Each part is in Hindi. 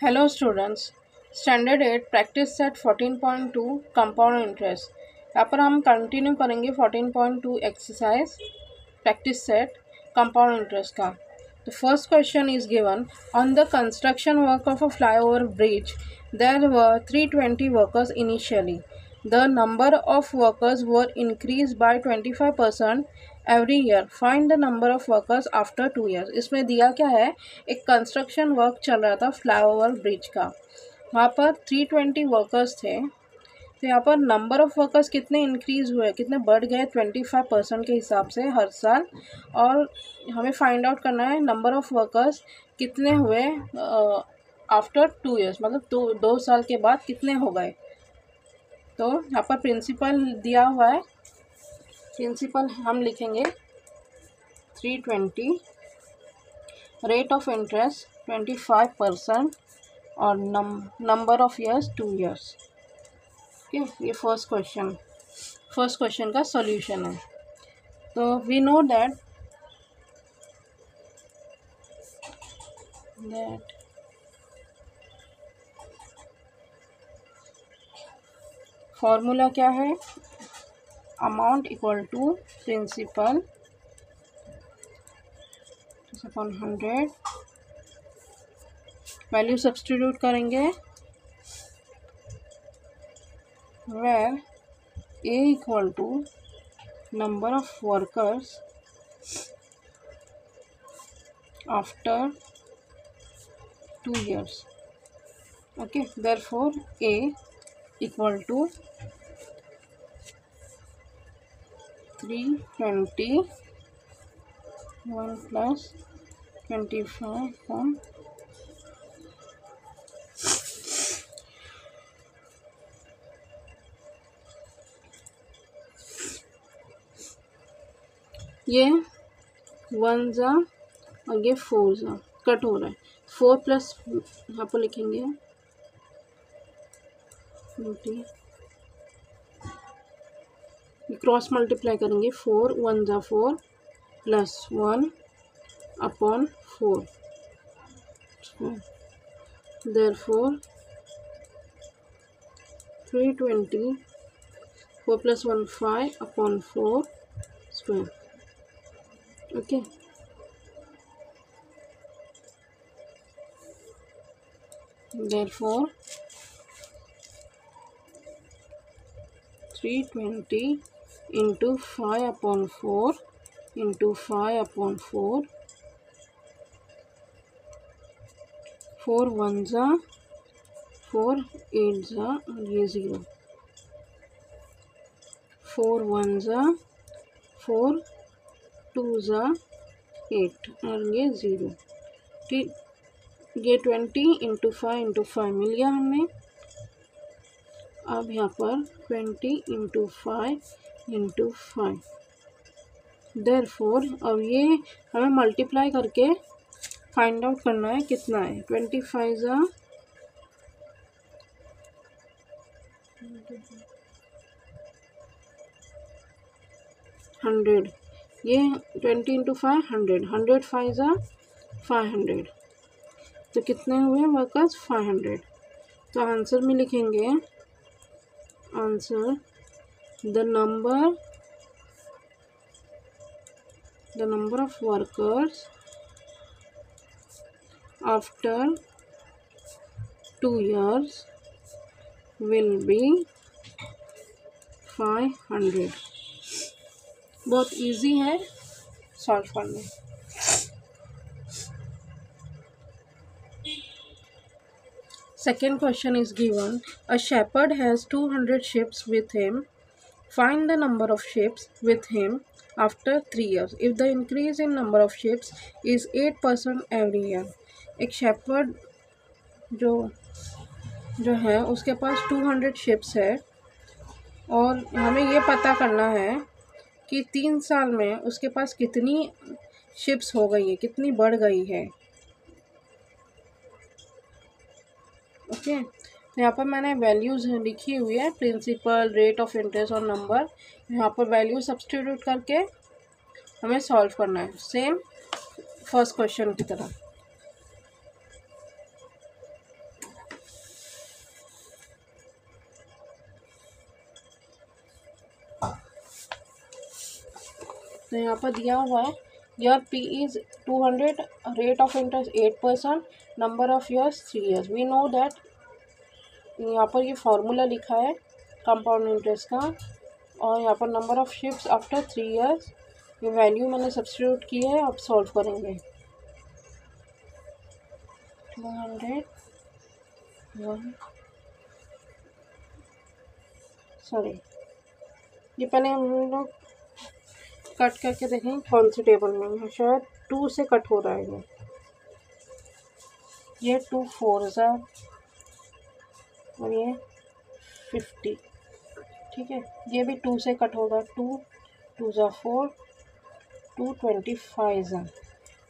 Hello students, Standard 8 practice set 14.2 compound interest. यहाँ पर हम कंटिन्यू करेंगे 14.2 exercise practice set compound interest का। The first question is given, on the construction work of a flyover bridge, there were 320 workers initially. The number of workers were increased by 25% every year. Find the number of workers after 2 years. इसमें दिया क्या है, एक कंस्ट्रक्शन वर्क चल रहा था फ्लाईओवर ब्रिज का, वहाँ पर 320 वर्कर्स थे। तो यहाँ पर नंबर ऑफ़ वर्कर्स कितने इंक्रीज़ हुए, कितने बढ़ गए 25% के हिसाब से हर साल, और हमें फाइंड आउट करना है नंबर ऑफ़ वर्कर्स कितने हुए आफ्टर 2 इयर्स, मतलब 2 साल के बाद कितने हो गए। तो यहाँ पर प्रिंसिपल दिया हुआ है, प्रिंसिपल हम लिखेंगे 320, रेट ऑफ इंटरेस्ट 25% और number of years 2 years. Okay, ये फर्स्ट क्वेश्चन का सॉल्यूशन है। तो वी नो दैट फॉर्मूला क्या है, amount equal to principal upon 100, value substitute करेंगे, where A equal to number of workers after 2 years. Okay, therefore A equal to 320 1 plus 25 from ये 1 जा और ये 4 जा कट हो रहा है, 4 प्लस यहाँ पर लिखेंगे 20, क्रॉस मल्टीप्लाई करेंगे, 4 1 जा 4 plus 1 upon 4, therefore 320 4 plus 1 5 upon 4 square. Okay, therefore 320 into 5 upon 4 into 5 upon 4, 4 1 जा 4 8 जा और ये 0, 4 1 जा 4 2 जा 8 और ये 0। ठीक, ये 20 इंटू 5 मिल गया हमें। अब यहाँ पर 20 इंटू 5 देयरफॉर अब ये हमें मल्टीप्लाई करके फाइंड आउट करना है कितना है। 25 जा 100, ये 20 इंटू 5 100, 100 5 जा 500, तो कितने हुए वर्कर्स 500। तो आंसर में लिखेंगे, answer the number of workers after 2 years will be 500। बहुत इजी है सॉल्व करने। Second question is given, a shepherd has 200 sheep with him. Find the number of sheep with him after 3 years. If the increase in number of sheep is 8% every year. एक shepherd जो है उसके पास 200 शिप्स है और हमें ये पता करना है कि 3 साल में उसके पास कितनी शिप्स हो गई है, कितनी बढ़ गई है। ओके, तो यहाँ पर मैंने वैल्यूज़ लिखी हुई है, प्रिंसिपल, रेट ऑफ इंटरेस्ट और नंबर। यहाँ पर वैल्यू सब्स्टिट्यूट करके हमें सॉल्व करना है, सेम फर्स्ट क्वेश्चन की तरह। तो यहाँ पर दिया हुआ है your P is 200, rate of interest 8%, number of years 3 years। We know that यहाँ पर ये फार्मूला लिखा है कंपाउंड इंटरेस्ट का, और यहाँ पर number of shifts after 3 years, ये वैल्यू मैंने सब्स्टिट्यूट की है। अब सॉल्व करेंगे। 200 सॉरी, ये पहले हम लोग कट करके देखें कौन से टेबल में है। शायद 2 से कट हो रहा है ये 2 4 और ये 50। ठीक है, ये भी 2 से कट होगा। 2 2 4 2 25।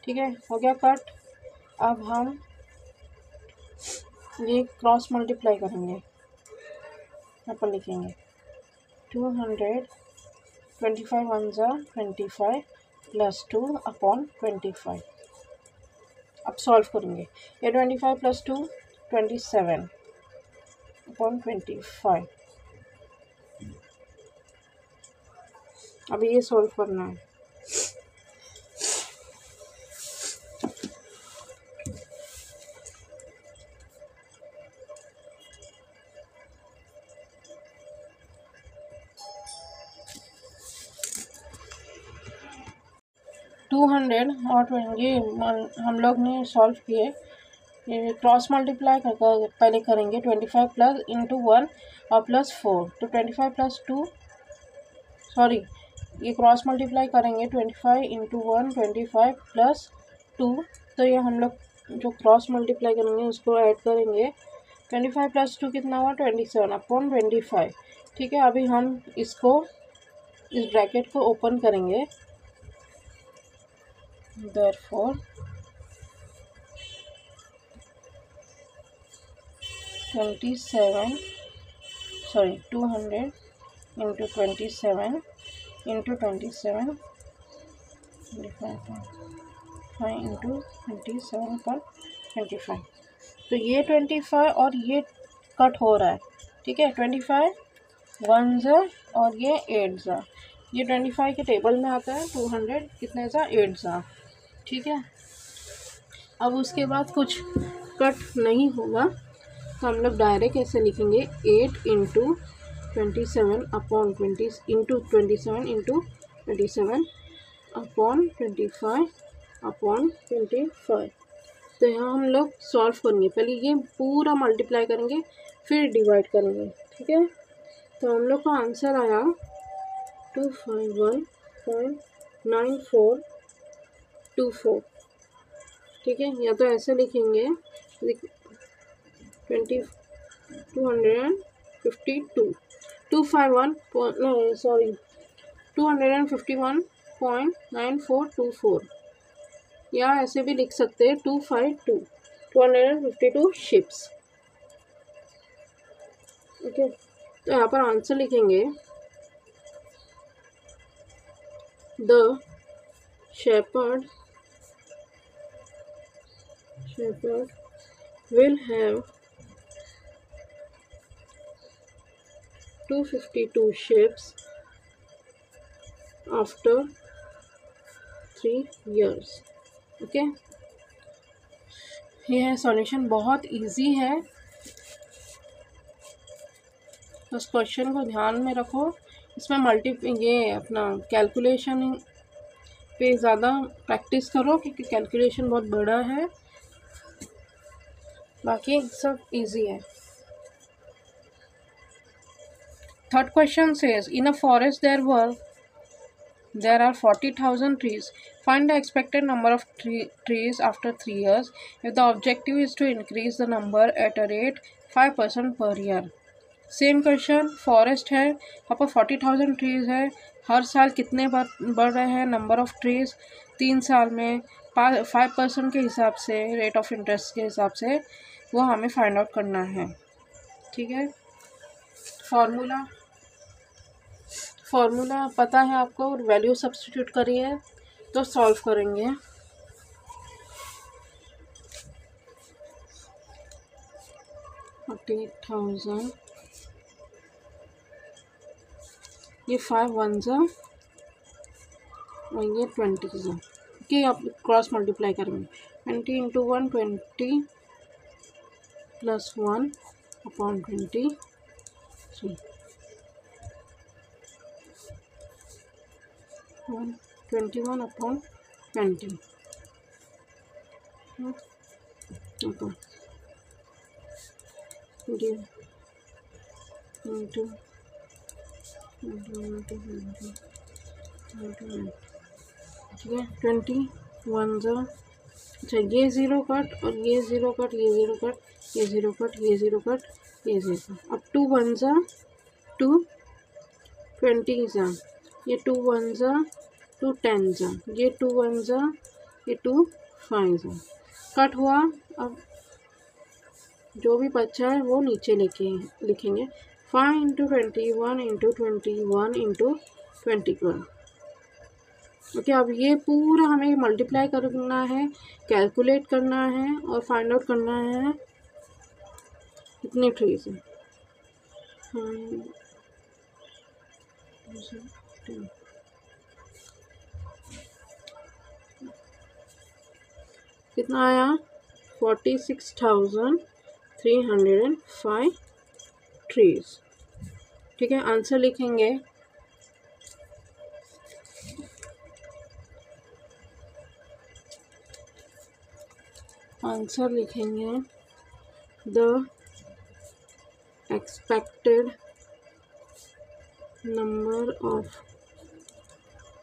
ठीक है, हो गया कट। अब हम ये क्रॉस मल्टीप्लाई करेंगे। यहाँ पर लिखेंगे 200 25 1 25 प्लस 2 अपॉन 25। अब सॉल्व करेंगे। ये 25 प्लस 2 27 अपॉन 25। अब ये सॉल्व करना है। टू 100 और 20 हम लोग ने सॉल्व किए। ये क्रॉस मल्टीप्लाई कर पहले करेंगे। 25 प्लस इंटू 1 और प्लस 4, तो 25 प्लस 2 सॉरी, ये क्रॉस मल्टीप्लाई करेंगे। 25 इंटू 1 25 प्लस 2, तो ये हम लोग जो क्रॉस मल्टीप्लाई करेंगे उसको ऐड करेंगे। 25 प्लस 2 कितना हुआ? 27 अपॉन 25। ठीक है, अभी हम इसको इस ब्रैकेट को ओपन करेंगे। Therefore 200 into 27 into 27 5 into 27 पर 25। तो ये 25 और ये कट हो रहा है। ठीक है, 25 1 और ये 8 ये 25 के टेबल में आता है। 200 कितने 8। ठीक है, अब उसके बाद कुछ कट नहीं होगा, तो हम लोग डायरेक्ट ऐसे लिखेंगे 8 into 27 upon 20 into 27 into 27 upon 25 upon 25। तो यहाँ हम लोग सॉल्व करेंगे। पहले ये पूरा मल्टीप्लाई करेंगे, फिर डिवाइड करेंगे। ठीक है, तो हम लोग का आंसर आया 251.9424। ठीक है, या तो ऐसे लिखेंगे 251.9424, या ऐसे भी लिख सकते हैं 252 शिप्स। ओके, तो यहाँ पर आंसर लिखेंगे the shepherd will have 252 ships after 3 years। Okay, ये है सॉल्यूशन, बहुत इजी है। तो उस क्वेश्चन को ध्यान में रखो। इसमें ये अपना कैलकुलेशन पे ज़्यादा प्रैक्टिस करो, क्योंकि कैलकुलेशन बहुत बड़ा है। बाकी सब इजी है। Third question says in a forest there are 40,000 trees. Find the expected number of trees after 3 years if the objective is to increase the number at a rate 5% per year। Same question, forest है, यहाँ पर 40,000 ट्रीज़ है। हर साल कितने बढ़ रहे हैं नंबर ऑफ ट्रीज़? 3 साल में 5% के हिसाब से, रेट ऑफ इंटरेस्ट के हिसाब से वो हमें फाइंड आउट करना है। ठीक है, फॉर्मूला पता है आपको, वैल्यू सब्स्टिट्यूट करिए तो सॉल्व करेंगे। ये 5 1 ज़ा और ये 20 ओके। आप क्रॉस मल्टीप्लाई करेंगे 20 into 1 20 plus 1 upon 20 21 upon 20 upon into ठीक है 21 ज़ा अच्छा ये ज़ीरो कट और ये ज़ीरो कट ये ज़ीरो कट ये ज़ीरो कट ये ज़ीरो कट ये ज़ीरो अब 2 1 ज़ा 2 20 ज़ा ये 2 1 ज़ा 2 10 ज़ा ये 2 1 ज़ा ये 2 5 ज़ा कट हुआ। अब जो भी बचा है वो नीचे लिखेंगे 5 इंटू 21 इंटू 21 इंटू 21 ओके। अब ये पूरा हमें मल्टीप्लाई करना है, कैलकुलेट करना है और फाइंड आउट करना है कितने ट्रीज हैं। कितना आया 46,305 ट्रीज। ठीक है आंसर लिखेंगे the expected number of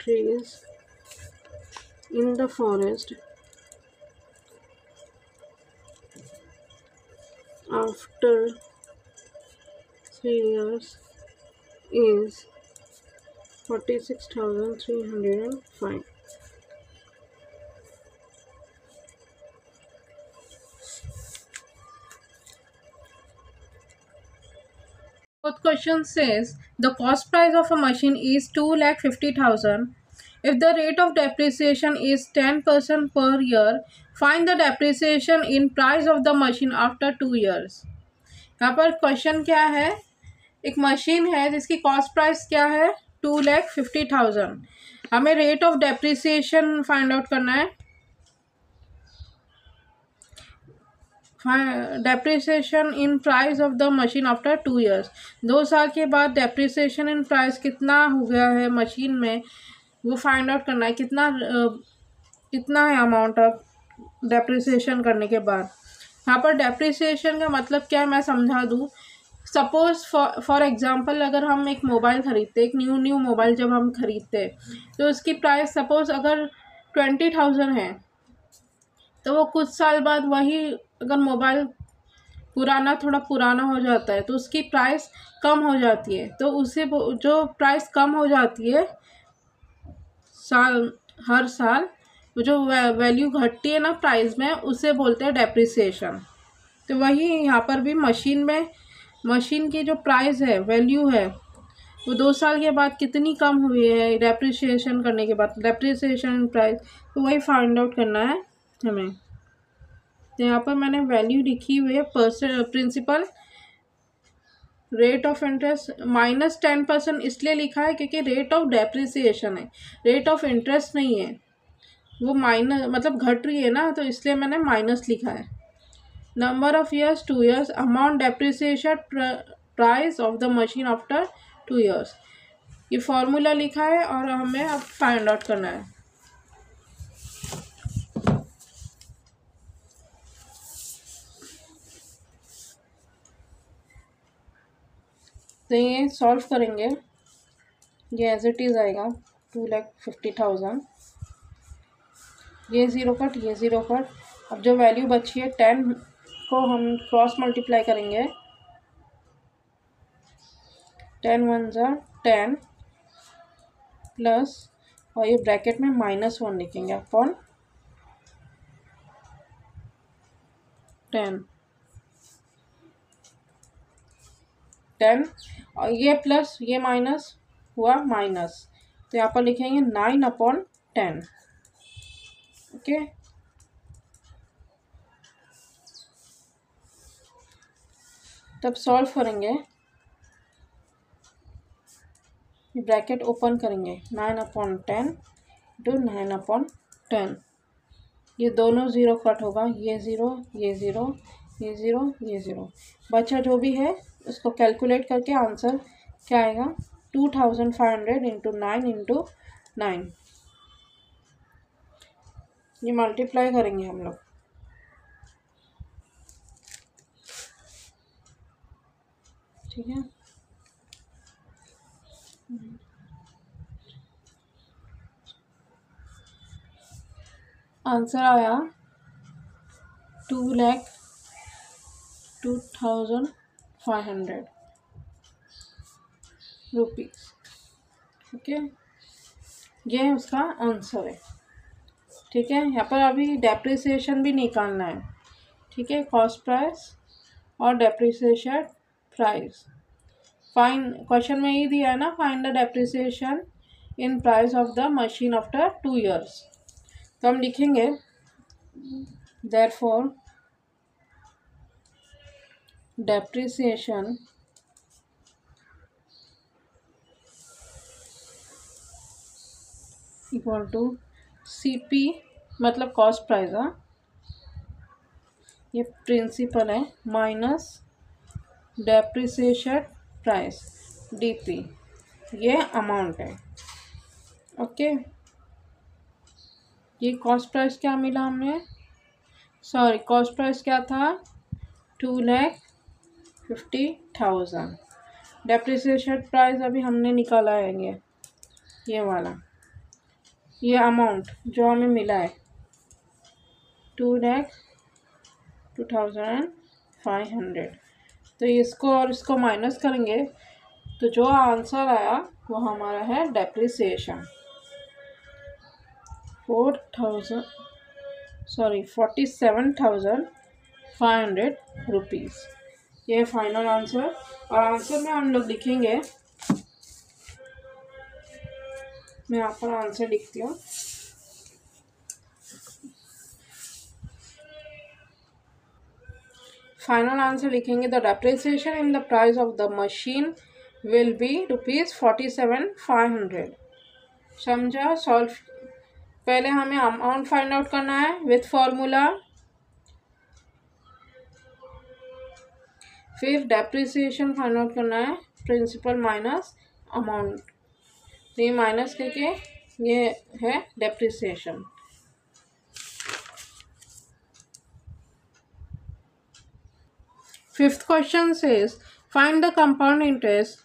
trees in the forest after 3 years is 46,305। Fourth question says the cost price of a machine is 2,50,000. If the rate of depreciation is 10% per year, find the depreciation in price of the machine after 2 years. यहाँ पर क्वेश्चन क्या है, एक मशीन है जिसकी कॉस्ट प्राइस क्या है 2,50,000। हमें rate of depreciation find out करना है। Depreciation in price of the machine after 2 years, 2 साल के बाद डेप्रिसिएशन इन प्राइस कितना हो गया है मशीन में वो फाइंड आउट करना है। कितना है अमाउंट ऑफ डेप्रिसिएशन करने के बाद। यहाँ पर डेप्रिसिएशन का मतलब क्या है मैं समझा दूँ। सपोज फॉर एग्जांपल अगर हम एक मोबाइल खरीदते, एक न्यू मोबाइल जब हम खरीदते तो उसकी प्राइस सपोज अगर 20,000 है तो वो कुछ साल बाद वही अगर मोबाइल थोड़ा पुराना हो जाता है तो उसकी प्राइस कम हो जाती है। तो उसे जो प्राइस कम हो जाती है हर साल जो वैल्यू घटती है ना प्राइस में, उसे बोलते हैं डेप्रिसिएशन। तो वही यहाँ पर भी मशीन की जो प्राइस है वैल्यू है वो 2 साल के बाद कितनी कम हुई है डेप्रिसिएशन करने के बाद, डेप्रिसिएशन प्राइस, तो वही फाइंड आउट करना है हमें। तो यहाँ पर मैंने वैल्यू लिखी हुई है प्रिंसिपल रेट ऑफ इंटरेस्ट -10% इसलिए लिखा है क्योंकि रेट ऑफ डेप्रिसिएशन है, रेट ऑफ इंटरेस्ट नहीं है, वो माइनस मतलब घट रही है ना, तो इसलिए मैंने माइनस लिखा है। Number of years 2 years, amount depreciation price of the machine after 2 years। ये फॉर्मूला लिखा है और हमें अब फाइंड आउट करना है। तो ये सॉल्व करेंगे, ये एज इट इज़ आएगा 2,50,000, ये ज़ीरो कट ये ज़ीरो कट। अब जो वैल्यू बची है 10 को हम क्रॉस मल्टीप्लाई करेंगे, 10 1 ज़ा 10 प्लस और ये ब्रैकेट में -1 लिखेंगे अपॉन 10 और ये प्लस ये माइनस हुआ माइनस, तो यहाँ पर लिखेंगे 9/10। ओके तब सॉल्व करेंगे, ब्रैकेट ओपन करेंगे 9/10 इंटू 9/10। ये दोनों ज़ीरो कट होगा, ये ज़ीरो, ये ज़ीरो, ये ज़ीरो, ये ज़ीरो, बचा जो भी है उसको कैलकुलेट करके आंसर क्या आएगा, 2500 इंटू 9 इंटू 9। ये मल्टीप्लाई करेंगे हम लोग। ठीक है, आंसर आया 2,02,500 रुपीज़। ओके, ये उसका आंसर है। ठीक है, यहाँ पर अभी डेप्रिसिएशन भी निकालना है। ठीक है, कॉस्ट प्राइस और डेप्रिसिएशन प्राइस। फाइन, क्वेश्चन में ये दिया है ना, find the depreciation in price of the machine after 2 years। तो हम लिखेंगे therefore depreciation equal to CP, मतलब कॉस्ट प्राइस, हाँ ये प्रिंसिपल है, माइनस डेप्रिसिएशन प्राइस DP, ये अमाउंट है। ओके, ये कॉस्ट प्राइस क्या मिला हमें, सॉरी कॉस्ट प्राइस क्या था, 2,50,000। डेप्रिसिएशन प्राइस अभी हमने निकाला है, ये वाला, ये अमाउंट जो हमें मिला है 2,02,500। तो इसको और इसको माइनस करेंगे तो जो आंसर आया वो हमारा है डेप्रिसिएशन 47,500 रुपीज़। ये फाइनल आंसर। और आंसर में हम लोग लिखेंगे, मैं यहाँ पर आंसर लिखती हूँ, फाइनल आंसर लिखेंगे the depreciation in the price of the machine will be ₹47,500। समझा? सॉल्व। पहले हमें अमाउंट फाइंड आउट करना है विथ फॉर्मूला, फिर डेप्रिसिएशन फाइंड आउट करना है, प्रिंसिपल माइनस अमाउंट। तो ये माइनस करके ये है depreciation. Fifth question says, find the compound interest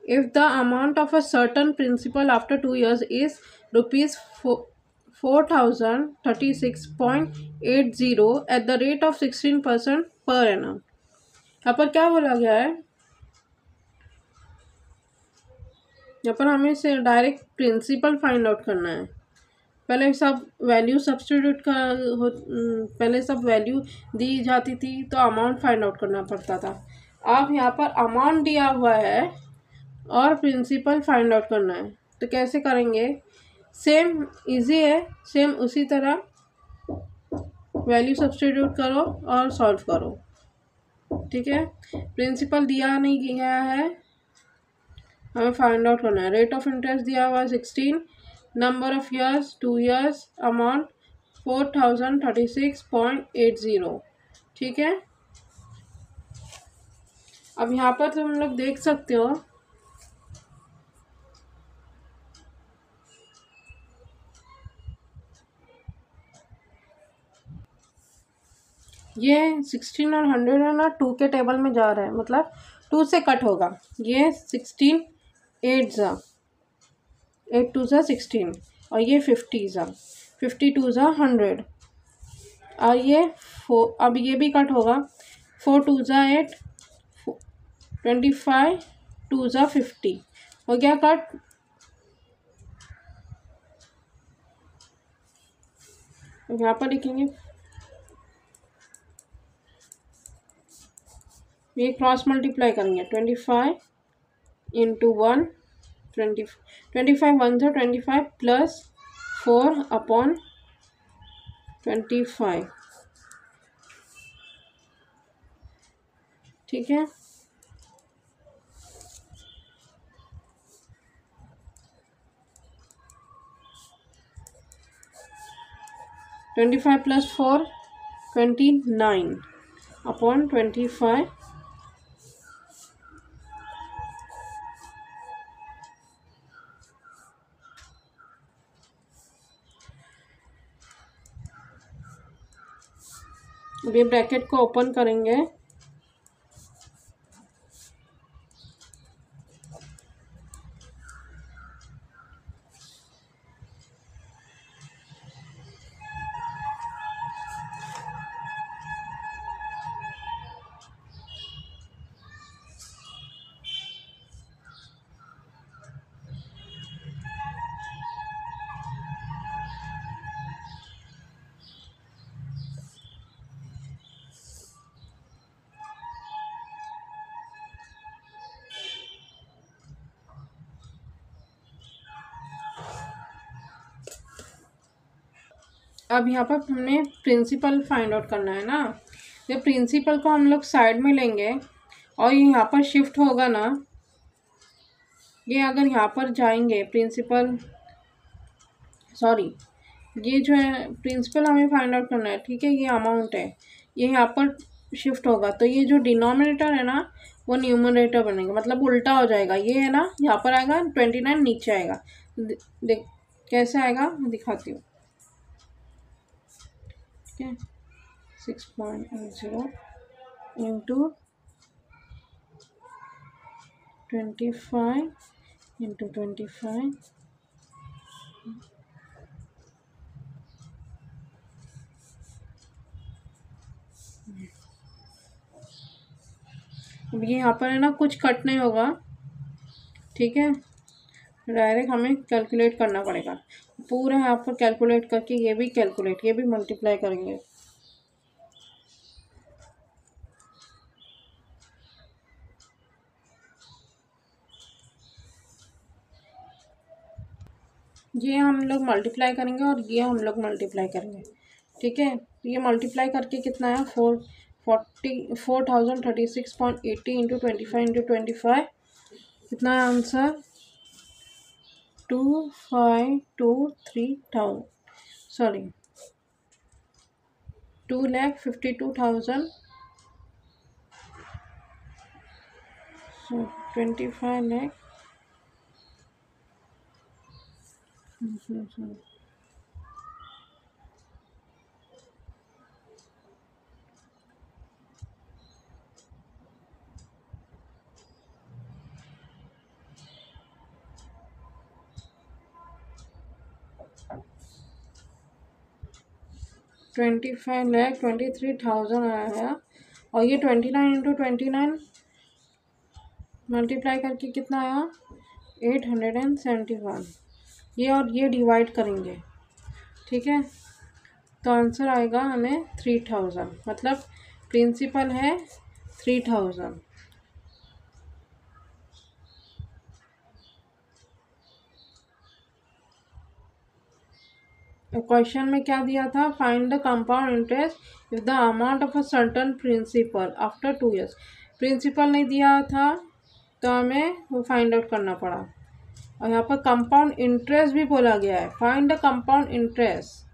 if the amount of a certain principal after 2 years is rupees 4,036.80 at the rate of 16% per annum। यहाँ पर क्या बोला गया है, यहाँ पर हमें से डायरेक्ट प्रिंसिपल फाइंड आउट करना है। पहले सब वैल्यू सब्स्टिट्यूट पहले सब वैल्यू दी जाती थी तो अमाउंट फाइंड आउट करना पड़ता था। अब यहाँ पर अमाउंट दिया हुआ है और प्रिंसिपल फाइंड आउट करना है, तो कैसे करेंगे, सेम इजी है, सेम उसी तरह वैल्यू सब्स्टिट्यूट करो और सॉल्व करो। ठीक है, प्रिंसिपल दिया नहीं गया है, हमें फाइंड आउट करना है। रेट ऑफ इंटरेस्ट दिया हुआ है 16, number of years 2 years, amount 4,036.80। ठीक है, अब यहाँ पर तुम लोग देख सकते हो ये 16 और 100 है ना, 2 के टेबल में जा रहा है, मतलब 2 से कट होगा। ये 16 8 ज़ा 8 2 ज़ा 16 और ये 50 ज़ा 52 ज़ा 100 और ये 4, अब ये भी कट होगा, 4 2 ज़ा 8 25 2 ज़ा 50 हो गया कट। यहाँ पर लिखेंगे, ये क्रॉस मल्टीप्लाई करेंगे, 25 इंटू 1 25 1 ज़ा 25 प्लस 4/25। ठीक है, 25 प्लस 4 29 अपॉन 25 अब ये ब्रैकेट को ओपन करेंगे, अब यहाँ पर हमें प्रिंसिपल फाइंड आउट करना है ना। ये प्रिंसिपल को हम लोग साइड में लेंगे और ये यहाँ पर शिफ्ट होगा ना, ये अगर यहाँ पर जाएंगे प्रिंसिपल, सॉरी ये जो है प्रिंसिपल हमें फाइंड आउट करना है, ठीक है। ये अमाउंट है, ये यहाँ पर शिफ्ट होगा तो ये जो डिनोमिनेटर है ना वो न्यूमरेटर बनेगा, मतलब उल्टा हो जाएगा। ये है ना यहाँ पर आएगा 29 नीचे आएगा। देख कैसे आएगा मैं दिखाती हूँ, ठीक है। 6.0 इंटू 25 इंटू 25 अब ये यहाँ पर है ना कुछ कट नहीं होगा, ठीक है। डायरेक्ट हमें कैलकुलेट करना पड़ेगा पूरा यहाँ पर, कैलकुलेट करके ये भी कैलकुलेट, ये भी मल्टीप्लाई करेंगे। ये हम लोग मल्टीप्लाई करेंगे और ये हम लोग मल्टीप्लाई करेंगे, ठीक है। ये मल्टीप्लाई करके कितना है 4036.80 इंटू 25 इंटू 25 कितना है आंसर 2523,000, सॉरी 2,52,000, so 25 lakh 25,23,000 आया है। और ये 29 इंटू 29 मल्टीप्लाई करके कितना आया 871। ये और ये डिवाइड करेंगे, ठीक है। तो आंसर आएगा हमें 3000, मतलब प्रिंसिपल है 3000। क्वेश्चन में क्या दिया था, find the compound interest if the amount of a certain principal after 2 years। Principal नहीं दिया था तो हमें वो फाइंड आउट करना पड़ा। और यहाँ पर कंपाउंड इंटरेस्ट भी बोला गया है, फाइंड द कंपाउंड इंटरेस्ट,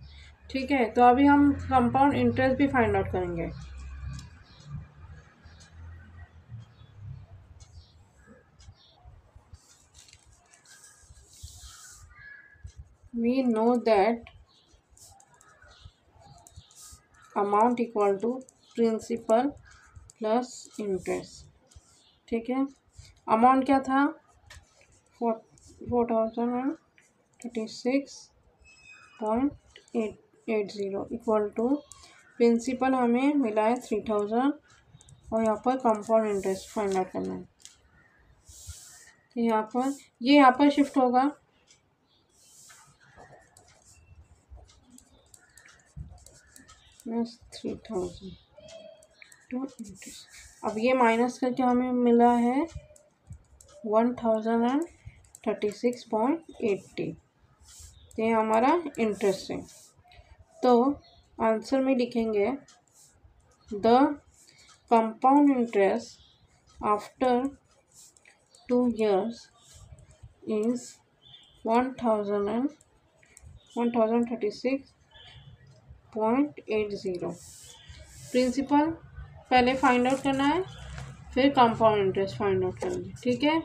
ठीक है। तो अभी हम कंपाउंड इंटरेस्ट भी फाइंड आउट करेंगे। We know that amount equal to principal plus interest, ठीक है। अमाउंट क्या था 4036.80 इक्वल टू प्रिंसिपल हमें मिला है 3000 और यहाँ पर कंपाउंड इंटरेस्ट फाइंड आउट करना है। तो यहाँ पर ये यहाँ पर शिफ्ट होगा, प्लस 3000 टू इंटरेस्ट। अब ये माइनस करके हमें मिला है 1036.80, ये हमारा इंटरेस्ट है। तो आंसर में लिखेंगे the compound interest after 2 years is 1036 0.80। Principal पहले फाइंड आउट करना है, फिर कंपाउंड इंटरेस्ट फाइंड आउट करेंगे, ठीक है।